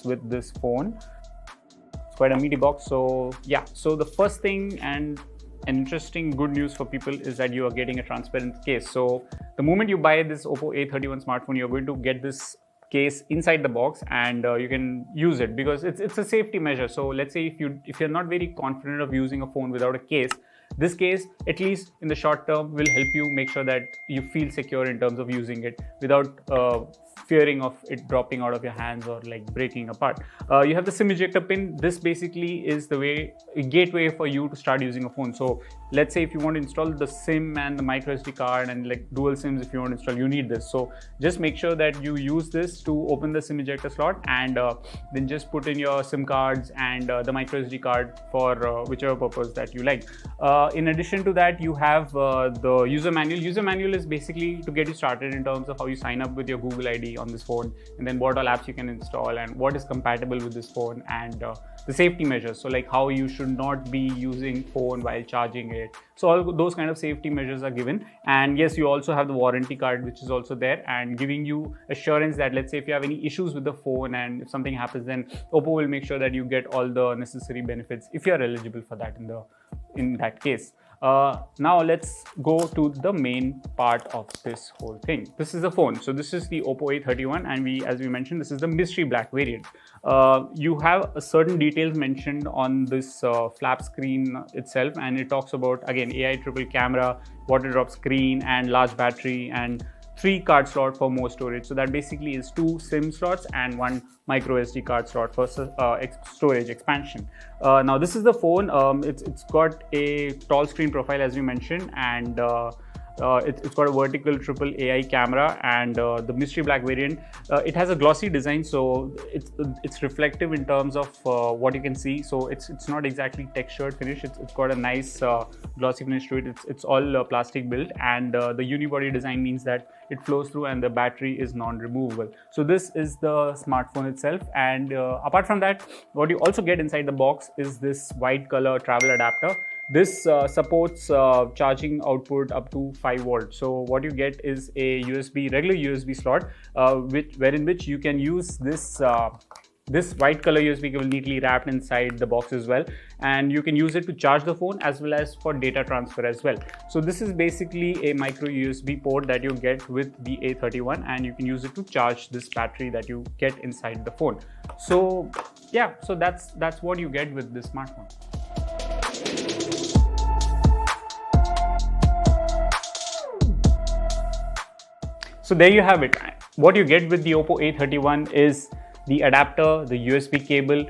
with this phone. It's quite a meaty box. So yeah, so the first thing and an interesting good news for people is that you are getting a transparent case. So the moment you buy this Oppo A31 smartphone, you're going to get this case inside the box, and you can use it because it's a safety measure. So let's say if you're not very confident of using a phone without a case, this case, at least in the short term, will help you make sure that you feel secure in terms of using it without fearing of it dropping out of your hands or like breaking apart. You have the SIM ejector pin. This basically is the gateway for you to start using a phone. So let's say if you want to install the SIM and the micro SD card and like dual SIMs, if you want to install, you need this. So just make sure that you use this to open the SIM ejector slot, and then just put in your SIM cards and the micro SD card for whichever purpose that you like. In addition to that, you have the user manual. User manual is basically to get you started in terms of how you sign up with your Google ID on this phone, and then what all apps you can install and what is compatible with this phone, and the safety measures. So like how you should not be using phone while charging it. So all those kind of safety measures are given. And yes, you also have the warranty card, which is also there and giving you assurance that let's say if you have any issues with the phone and if something happens, then Oppo will make sure that you get all the necessary benefits if you are eligible for that in that case. Now let's go to the main part of this whole thing. This is the phone. So this is the Oppo A31, and as we mentioned, this is the mystery black variant. You have a certain details mentioned on this flap screen itself, and it talks about again AI triple camera, water drop screen, and large battery, and 3 card slot for more storage. So that basically is 2 SIM slots and 1 micro SD card slot for storage expansion. Now this is the phone. It's got a tall screen profile as we mentioned, and it's got a vertical triple AI camera, and the mystery black variant, it has a glossy design, so it's reflective in terms of what you can see. So it's not exactly textured finish. It's got a nice glossy finish to it. It's all plastic built, and the unibody design means that it flows through and the battery is non-removable. So this is the smartphone itself, and apart from that, what you also get inside the box is this white color travel adapter. This supports charging output up to 5 volts. So what you get is a regular USB slot, wherein which you can use this white color USB cable neatly wrapped inside the box as well, and you can use it to charge the phone as well as for data transfer as well. So this is basically a micro USB port that you get with the A31, and you can use it to charge this battery that you get inside the phone. So yeah, so that's what you get with this smartphone. So there you have it. What you get with the Oppo A31 is the adapter, the USB cable,